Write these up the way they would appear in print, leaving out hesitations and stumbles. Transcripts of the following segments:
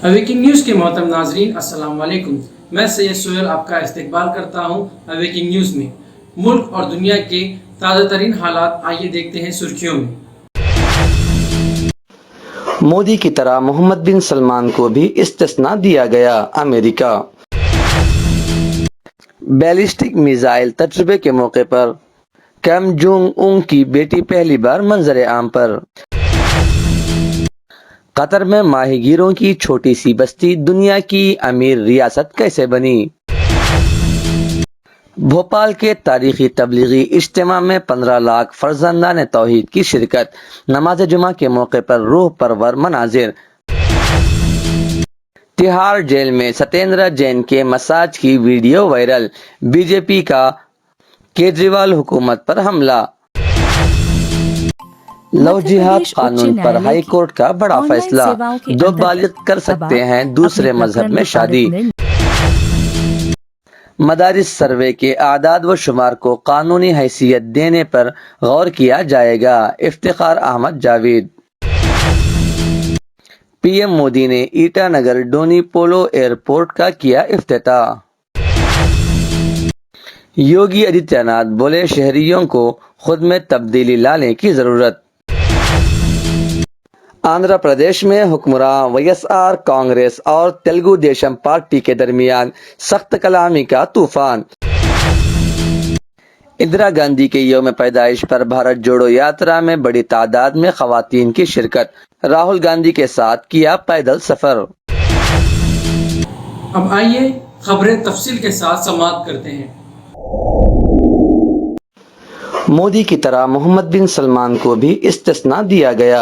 Awaking news کے محترم ناظرین السلام علیکم۔ میں سید سہیل آپ کا استقبال کرتا ہوں اویکنگ نیوز میں۔ ملک اور دنیا کے تازہ ترین حالات آئیے دیکھتے ہیں سرخیوں میں۔ مودی کی طرح محمد بن سلمان کو بھی استثناء دیا گیا۔ امریکہ بیلسٹک میزائل تجربے کے موقع پر کیم جونگ ان کی بیٹی پہلی بار منظر عام پر۔ قطر میں ماہی گیروں کی چھوٹی سی بستی دنیا کی امیر ریاست کیسے بنی؟ بھوپال کے تاریخی تبلیغی اجتماع میں 15 لاکھ فرزندان توحید کی شرکت، نماز جمعہ کے موقع پر روح پرور مناظر۔ تہاڑ جیل میں ستیندر جین کے مساج کی ویڈیو وائرل، بی جے پی کا کیجریوال حکومت پر حملہ۔ لو جہاد قانون پر ہائی کورٹ کا بڑا فیصلہ، دو بالغ کر سکتے ہیں دوسرے مذہب میں شادی۔ مدارس سروے کے اعداد و شمار کو قانونی حیثیت دینے پر غور کیا جائے گا، افتخار احمد جاوید۔ پی ایم مودی نے ایٹا نگر ڈونی پولو ایئرپورٹ کا کیا افتتاح۔ یوگی آدتیہ ناتھ بولے شہریوں کو خود میں تبدیلی لانے کی ضرورت۔ آندھرا پردیش میں حکمراں وی ایس آر کانگریس اور تلگو دیشم پارٹی کے درمیان سخت کلامی کا طوفان۔ اندرا گاندھی کے یوم پیدائش پر بھارت جوڑو یاترا میں بڑی تعداد میں خواتین کی شرکت، راہل گاندھی کے ساتھ کیا پیدل سفر۔ اب آئیے خبریں تفصیل کے ساتھ سماعت کرتے ہیں۔ مودی کی طرح محمد بن سلمان کو بھی استثناء دیا گیا۔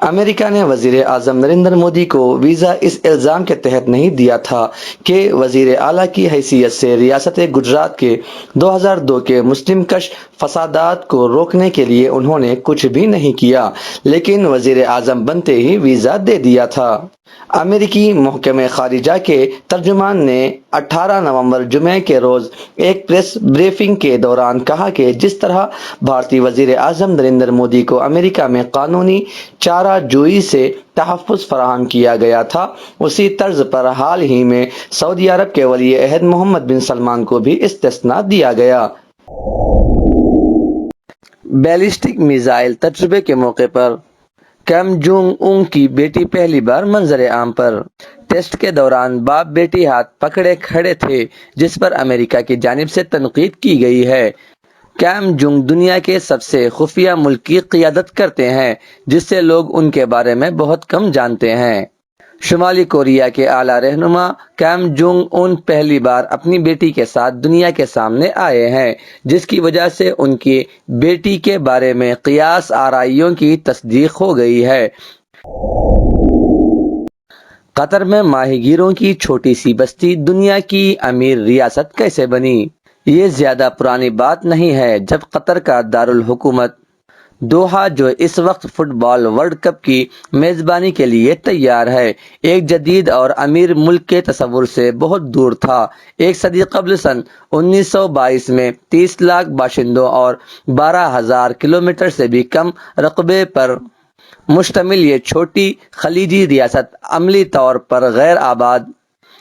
امریکہ نے وزیر اعظم نریندر مودی کو ویزا اس الزام کے تحت نہیں دیا تھا کہ وزیر اعلیٰ کی حیثیت سے ریاست گجرات کے 2002 کے مسلم کش فسادات کو روکنے کے لیے انہوں نے کچھ بھی نہیں کیا، لیکن وزیر اعظم بنتے ہی ویزا دے دیا تھا۔ امریکی محکمہ خارجہ کے ترجمان نے 18 نومبر جمعہ کے روز ایک پریس بریفنگ کے دوران کہا کہ جس طرح بھارتی وزیر اعظم نریندر مودی کو امریکہ میں قانونی چارہ جوئی سے تحفظ فراہم کیا گیا تھا، اسی طرز پر حال ہی میں سعودی عرب کے ولی عہد محمد بن سلمان کو بھی استثناء دیا گیا۔ بیلسٹک میزائل تجربے کے موقع پر کیم جونگ ان کی بیٹی پہلی بار منظر عام پر۔ ٹیسٹ کے دوران باپ بیٹی ہاتھ پکڑے کھڑے تھے، جس پر امریکہ کی جانب سے تنقید کی گئی ہے۔ کیم جونگ دنیا کے سب سے خفیہ ملک کی قیادت کرتے ہیں، جس سے لوگ ان کے بارے میں بہت کم جانتے ہیں۔ شمالی کوریا کے اعلیٰ رہنما کیم جونگ ان پہلی بار اپنی بیٹی کے ساتھ دنیا کے سامنے آئے ہیں، جس کی وجہ سے ان کی بیٹی کے بارے میں قیاس آرائیوں کی تصدیق ہو گئی ہے۔ قطر میں ماہی گیروں کی چھوٹی سی بستی دنیا کی امیر ریاست کیسے بنی؟ یہ زیادہ پرانی بات نہیں ہے جب قطر کا دارالحکومت دوحہ، جو اس وقت فٹ بال ورلڈ کپ کی میزبانی کے لیے تیار ہے، ایک جدید اور امیر ملک کے تصور سے بہت دور تھا۔ ایک صدی قبل سن 1922 میں 30 لاکھ باشندوں اور 12,000 کلومیٹر سے بھی کم رقبے پر مشتمل یہ چھوٹی خلیجی ریاست عملی طور پر غیر آباد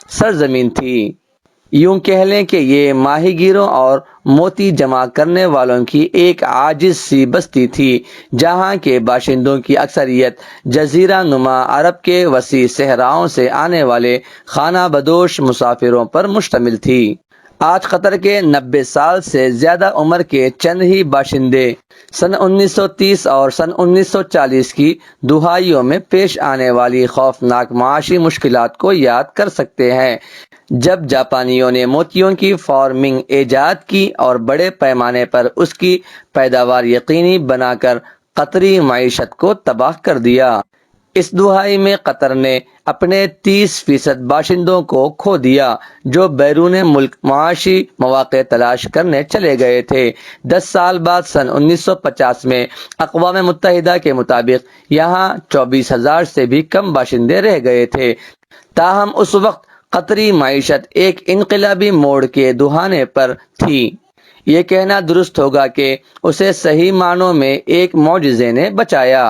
سرزمین تھی۔ یوں کہہ لیں کہ یہ ماہی گیروں اور موتی جمع کرنے والوں کی ایک عاجز سی بستی تھی، جہاں کے باشندوں کی اکثریت جزیرہ نما عرب کے وسیع صحراؤں سے آنے والے خانہ بدوش مسافروں پر مشتمل تھی۔ آج قطر کے 90 سال سے زیادہ عمر کے چند ہی باشندے سن 1930 اور سن 1940 کی دہائیوں میں پیش آنے والی خوفناک معاشی مشکلات کو یاد کر سکتے ہیں، جب جاپانیوں نے موتیوں کی فارمنگ ایجاد کی اور بڑے پیمانے پر اس کی پیداوار یقینی بنا کر قطری معیشت کو تباہ کر دیا۔ اس دہائی میں قطر نے اپنے 30% باشندوں کو کھو دیا، جو بیرون ملک معاشی مواقع تلاش کرنے چلے گئے تھے۔ 10 سال بعد سن 1950 میں اقوام متحدہ کے مطابق یہاں 24,000 سے بھی کم باشندے رہ گئے تھے۔ تاہم اس وقت قطری معیشت ایک انقلابی موڑ کے دہانے پر تھی۔ یہ کہنا درست ہوگا کہ اسے صحیح معنوں میں ایک معجزے نے بچایا۔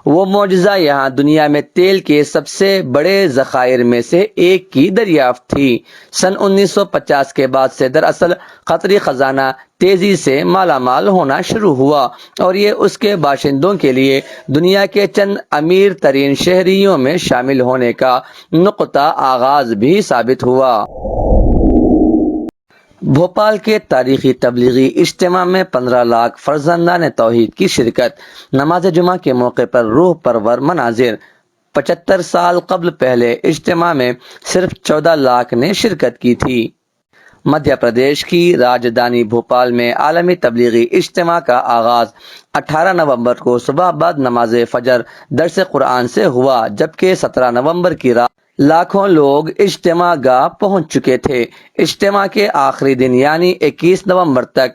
وہ معجزہ یہاں دنیا میں تیل کے سب سے بڑے ذخائر میں سے ایک کی دریافت تھی۔ سن 1950 کے بعد سے دراصل قطری خزانہ تیزی سے مالا مال ہونا شروع ہوا اور یہ اس کے باشندوں کے لیے دنیا کے چند امیر ترین شہریوں میں شامل ہونے کا نقطہ آغاز بھی ثابت ہوا۔ بھوپال کے تاریخی تبلیغی اجتماع میں 15 لاکھ فرزندان توحید کی شرکت۔ نماز جمعہ کے موقع پر روح پرور مناظر۔ 75 سال قبل پہلے اجتماع میں صرف 14 لاکھ نے شرکت کی تھی۔ مدھیہ پردیش کی راجدھانی بھوپال میں عالمی تبلیغی اجتماع کا آغاز 18 نومبر کو صبح بعد نماز فجر درس قرآن سے ہوا، جبکہ 17 نومبر کی رات لاکھوں لوگ اجتماع گاہ پہنچ چکے تھے۔ اجتماع کے آخری دن یعنی 21 نومبر تک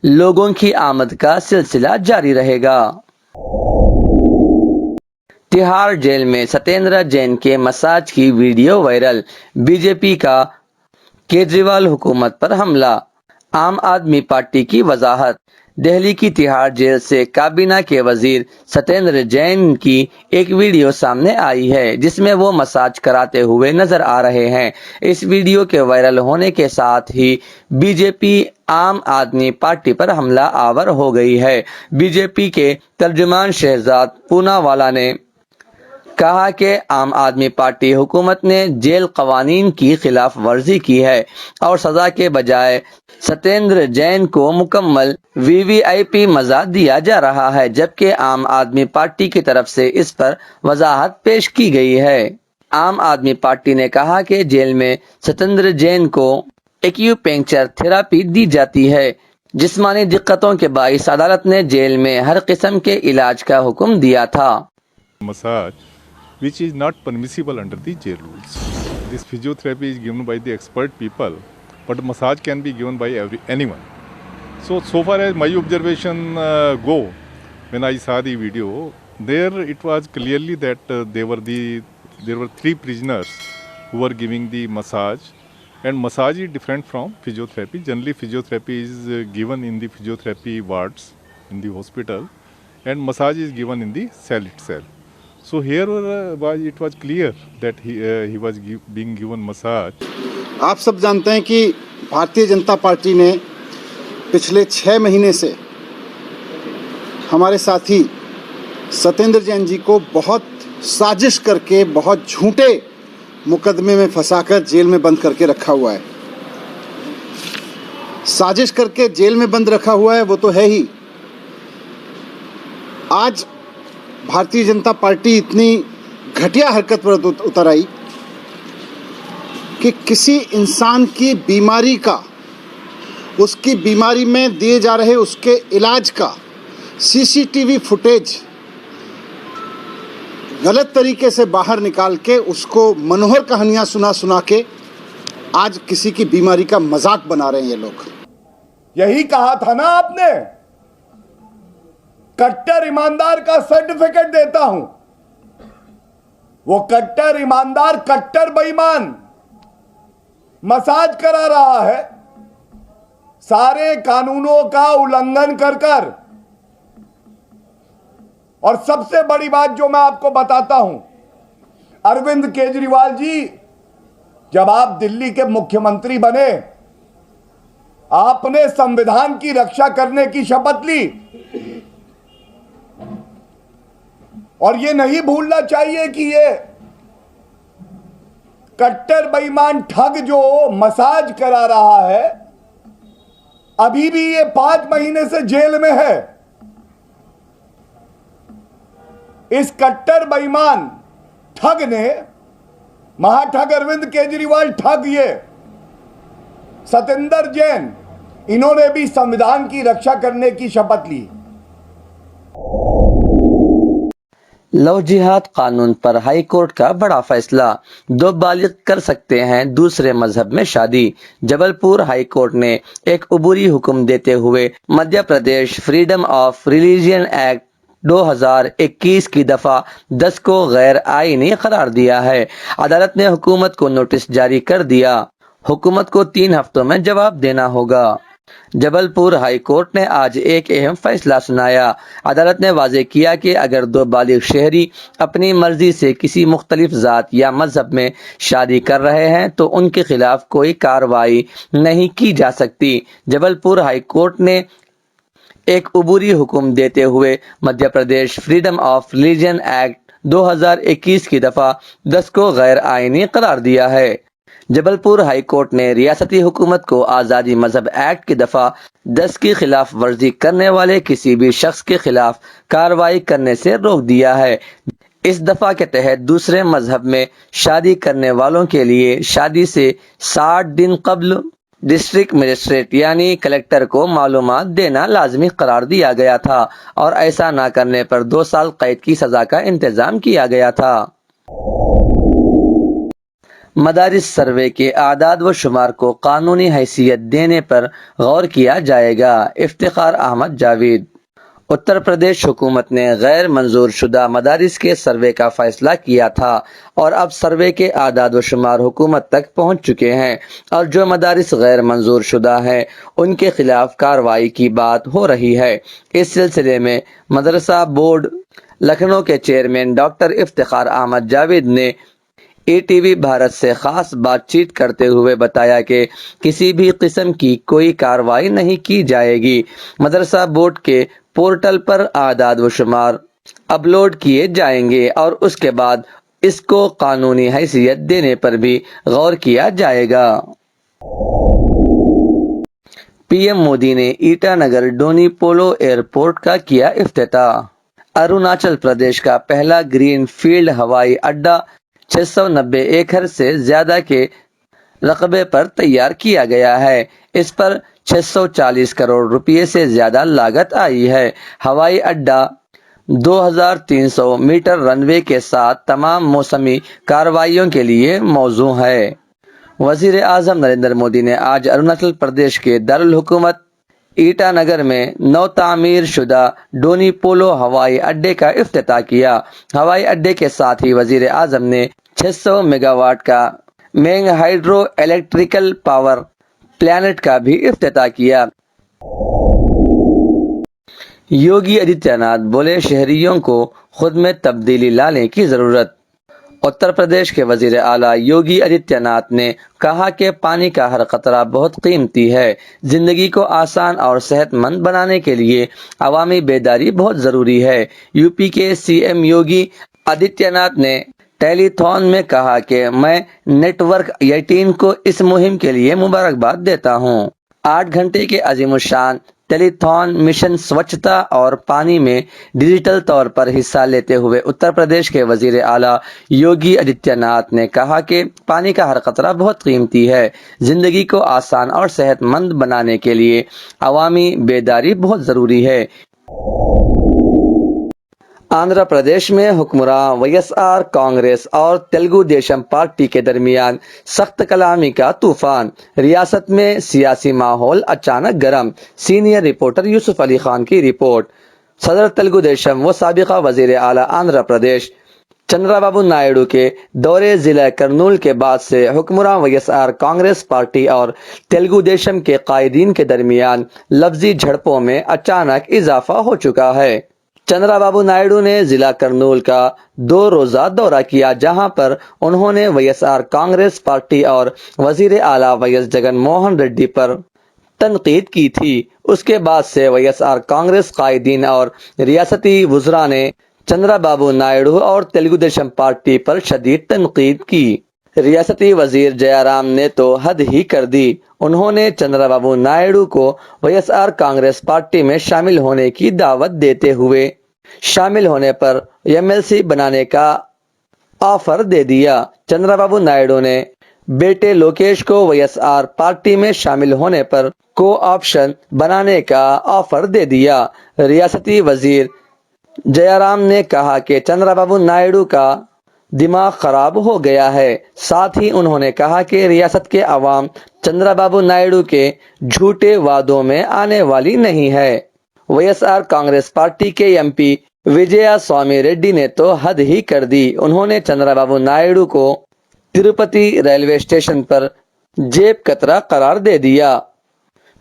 لوگوں کی آمد کا سلسلہ جاری رہے گا۔ تہاڑ جیل میں ستیندر جین کے مساج کی ویڈیو وائرل۔ بی جے پی کا کیجریوال حکومت پر حملہ۔ عام آدمی پارٹی کی وضاحت۔ دہلی کی تہاڑ جیل سے کابینہ کے وزیر ستیندر جین کی ایک ویڈیو سامنے آئی ہے جس میں وہ مساج کراتے ہوئے نظر آ رہے ہیں۔ اس ویڈیو کے وائرل ہونے کے ساتھ ہی بی جے پی عام آدمی پارٹی پر حملہ آور ہو گئی ہے۔ بی جے پی کے ترجمان شہزاد پوناوالا نے کہا کہ عام آدمی پارٹی حکومت نے جیل قوانین کی خلاف ورزی کی ہے اور سزا کے بجائے ستیندر جین کو مکمل وی وی آئی پی مزہ دیا جا رہا ہے، جبکہ عام آدمی پارٹی کی طرف سے اس پر وضاحت پیش کی گئی ہے۔ عام آدمی پارٹی نے کہا کہ جیل میں ستیندر جین کو ایکیوپنکچر تھراپی دی جاتی ہے۔ جسمانی دقتوں کے باعث عدالت نے جیل میں ہر قسم کے علاج کا حکم دیا تھا۔ Massage, which is not permissible under the jail rules. This physiotherapy is given by the expert people, but massage can be given by anyone. So far as my observation go, when I saw the video, there it was clearly that there were 3 prisoners who were giving the massage, and massage is different from physiotherapy. Generally, physiotherapy is given in the physiotherapy wards in the hospital, and massage is given in the cell itself. So here it was clear that he was being given massage. آپ سب جانتے ہیں کہ Bharatiya Janata party نے پچھلے 6 مہینے سے ہمارے ساتھی ستیندر جین جی کو بہت سازش کر کے بہت جھوٹے مقدمے میں پھنسا کر جیل میں بند کر کے رکھا ہوا ہے۔ سازش کر کے جیل میں بند رکھا ہوا ہے وہ تو ہے ہی۔ آج بھارتیہ جنتا پارٹی اتنی گھٹیا حرکت پر اتر آئی کہ کسی انسان کی بیماری کا، اس کی بیماری میں دیے جا رہے اس کے علاج کا CCTV فوٹیج غلط طریقے سے باہر نکال کے اس کو منوہر کہانیاں سنا کے آج کسی کی بیماری کا مذاق بنا رہے ہیں یہ لوگ۔ یہی کہا تھا نا آپ نے، کٹر ایماندار کا سرٹیفکیٹ دیتا ہوں۔ وہ کٹر ایماندار کٹر بے ایمان مساج کرا رہا ہے سارے قانونوں کا النگھن کر۔ اور سب سے بڑی بات جو میں آپ کو بتاتا ہوں، اروند کیجریوال جی جب آپ دلی کے مکھیہ منتری بنے، آپ نے سمویدھان کی رکشا کرنے کی شپت لی، اور یہ نہیں بھولنا چاہیے کہ یہ کٹر بے ایمان ٹھگ جو مساج کرا رہا ہے ابھی بھی یہ 5 مہینے سے جیل میں ہے۔ اس کٹر بے ایمان ٹھگ نے، مہا ٹھگ اروند کیجریوال ٹھگ یہ ستیندر جین، انہوں نے بھی سمویدھان کی رکشا کرنے کی شپت لی۔ لو جہاد قانون پر ہائی کورٹ کا بڑا فیصلہ، 2 بالغ کر سکتے ہیں دوسرے مذہب میں شادی۔ جبل پور ہائی کورٹ نے ایک عبوری حکم دیتے ہوئے Madhya Pradesh freedom of religion act 2021 کی دفعہ 10 کو غیر آئینی قرار دیا ہے۔ عدالت نے حکومت کو نوٹس جاری کر دیا، حکومت کو 3 ہفتوں میں جواب دینا ہوگا۔ جبل پور ہائی کورٹ نے آج ایک اہم فیصلہ سنایا۔ عدالت نے واضح کیا کہ اگر دو بالغ شہری اپنی مرضی سے کسی مختلف ذات یا مذہب میں شادی کر رہے ہیں تو ان کے خلاف کوئی کارروائی نہیں کی جا سکتی۔ جبل پور ہائی کورٹ نے ایک عبوری حکم دیتے ہوئے Madhya Pradesh freedom of religion act 2021 کی دفعہ 10 کو غیر آئینی قرار دیا ہے۔ جبل پور ہائی کورٹ نے ریاستی حکومت کو آزادی مذہب ایکٹ کی دفعہ 10 کی خلاف ورزی کرنے والے کسی بھی شخص کے خلاف کارروائی کرنے سے روک دیا ہے۔ اس دفعہ کے تحت دوسرے مذہب میں شادی کرنے والوں کے لیے شادی سے 60 دن قبل ڈسٹرکٹ مجسٹریٹ یعنی کلکٹر کو معلومات دینا لازمی قرار دیا گیا تھا اور ایسا نہ کرنے پر 2 سال قید کی سزا کا انتظام کیا گیا تھا۔ مدارس سروے کے اعداد و شمار کو قانونی حیثیت دینے پر غور کیا جائے گا۔ افتخار احمد جاوید۔ اتر پردیش حکومت نے غیر منظور شدہ مدارس کے سروے کا فیصلہ کیا تھا اور اب سروے کے اعداد و شمار حکومت تک پہنچ چکے ہیں اور جو مدارس غیر منظور شدہ ہیں ان کے خلاف کارروائی کی بات ہو رہی ہے۔ اس سلسلے میں مدرسہ بورڈ لکھنؤ کے چیئرمین ڈاکٹر افتخار احمد جاوید نے اے ٹی وی بھارت سے خاص بات چیت کرتے ہوئے بتایا کہ کسی بھی قسم کی کوئی کارروائی نہیں کی جائے گی۔ مدرسہ بورڈ کے پورٹل پر اعداد و شمار اپلوڈ کیے جائیں گے اور اس کے بعد اس کو قانونی حیثیت دینے پر بھی غور کیا جائے گا۔ پی ایم مودی نے ایٹا نگر ڈونی پولو ایئرپورٹ کا کیا افتتاح۔ اروناچل پردیش کا پہلا گرین فیلڈ ہوائی اڈہ 690 ایکڑ سے زیادہ کے رقبے پر تیار کیا گیا ہے۔ اس پر 640 کروڑ روپے سے زیادہ لاگت آئی ہے۔ ہوائی اڈہ 2300 میٹر رن وے کے ساتھ تمام موسمی کارروائیوں کے لیے موزوں ہے۔ وزیر اعظم نریندر مودی نے آج اروناچل پردیش کے دارالحکومت ایٹا نگر میں نو تعمیر شدہ ڈونی پولو ہوائی اڈے کا افتتاح کیا۔ ہوائی اڈے کے ساتھ ہی وزیر اعظم نے 600 میگا واٹ کا مینگ ہائیڈرو الیکٹریکل پاور پلانٹ کا بھی افتتاح کیا۔ یوگی آدتیہ ناتھ بولے شہریوں کو خود میں تبدیلی لانے کی ضرورت۔ اتر پردیش کے وزیر اعلیٰ یوگی آدتیہ ناتھ نے کہا کہ پانی کا ہر قطرہ بہت قیمتی ہے۔ زندگی کو آسان اور صحت مند بنانے کے لیے عوامی بیداری بہت ضروری ہے۔ یو پی کے سی ایم یوگی آدتیہ ناتھ نے ٹیلی تھون میں کہا کہ میں نیٹ ورک 18 کو اس مہم کے لیے مبارکباد دیتا ہوں۔ 8 گھنٹے کے عظیم الشان ٹیلی تھون مشن سوچھتا اور پانی میں ڈیجیٹل طور پر حصہ لیتے ہوئے اتر پردیش کے وزیر اعلیٰ یوگی آدتیہ ناتھ نے کہا کہ پانی کا ہر قطرہ بہت قیمتی ہے۔ زندگی کو آسان اور صحت مند بنانے کے لیے عوامی بیداری بہت ضروری ہے۔ آندھرا پردیش میں حکمراں وی ایس آر کانگریس اور تیلگو دیشم پارٹی کے درمیان سخت کلامی کا طوفان۔ ریاست میں سیاسی ماحول اچانک گرم۔ سینئر رپورٹر یوسف علی خان کی رپورٹ۔ صدر تیلگو دیشم و سابقہ وزیر اعلیٰ آندھرا پردیش چندرا بابو نائیڈو کے دورے ضلع کرنول کے بعد سے حکمراں V S R Congress party اور تیلگو دیشم کے قائدین کے درمیان لفظی جھڑپوں میں اچانک اضافہ ہو چکا ہے۔ چندرا بابو نائیڈو نے ضلع کرنول کا 2 روزہ دورہ کیا جہاں پر انہوں نے V S R Congress party اور وزیر اعلیٰ وی ایس جگن موہن ریڈی پر تنقید کی تھی۔ اس کے بعد سے وی ایس آر کانگریس قائدین اور ریاستی وزراء نے چندرا بابو نائیڈو اور تیلگو دیشم پارٹی پر شدید تنقید کی۔ ریاستی وزیر جیا رام نے تو حد ہی کر دی۔ انہوں نے چندرا بابو نائیڈو کو V S R Congress party میں شامل ہونے کی دعوت دیتے ہوئے شامل ہونے پر ایم ایل سی بنانے کا آفر دے دیا۔ چندرا بابو نائیڈو نے بیٹے لوکیش کو وی ایس آر پارٹی میں شامل ہونے پر کو آپشن بنانے کا آفر دے دیا۔ ریاستی وزیر جیا رام نے کہا کہ چندرا بابو نائیڈو کا دماغ خراب ہو گیا ہے۔ ساتھ ہی انہوں نے کہا کہ ریاست کے عوام چندرا بابو نائیڈو کے جھوٹے وعدوں میں آنے والی نہیں ہے۔ V S R Congress party کے M P Vijaya Swami ready نے تو حد ہی کر دی۔ انہوں نے چندرا بابو نائیڈو کو تروپتی ریلوے اسٹیشن پر جیب کترا قرار دے دیا۔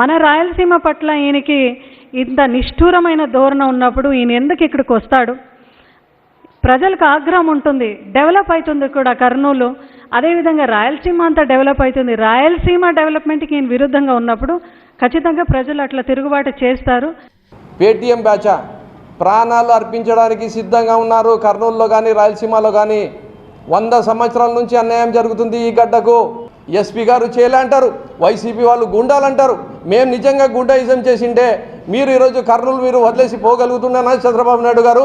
మన రాయలసీమ పట్ల ఈయనకి ఇంత నిష్ఠూరమైన ధోరణ ఉన్నప్పుడు ఈయన ఎందుకు ఇక్కడికి వస్తాడు? ప్రజలకు ఆగ్రహం ఉంటుంది, డెవలప్ అవుతుంది కూడా కర్నూలు, అదేవిధంగా రాయలసీమ అంతా డెవలప్ అవుతుంది. రాయలసీమ డెవలప్మెంట్కి ఈయన విరుద్ధంగా ఉన్నప్పుడు ఖచ్చితంగా ప్రజలు అట్లా తిరుగుబాటు చేస్తారు. పేటీఎం బ్యాచ్ ప్రాణాలు అర్పించడానికి సిద్ధంగా ఉన్నారు. కర్నూలులో కానీ రాయలసీమలో కానీ 100 సంవత్సరాల నుంచి అన్యాయం జరుగుతుంది ఈ గడ్డకు. ఎస్పీ గారు చేయలే అంటారు, వైసీపీ వాళ్ళు గుండాలు అంటారు. మేము నిజంగా గుండాయిజం చేసింటే మీరు ఈరోజు కర్నూలు మీరు వదిలేసి పోగలుగుతున్నారా చంద్రబాబు నాయుడు గారు?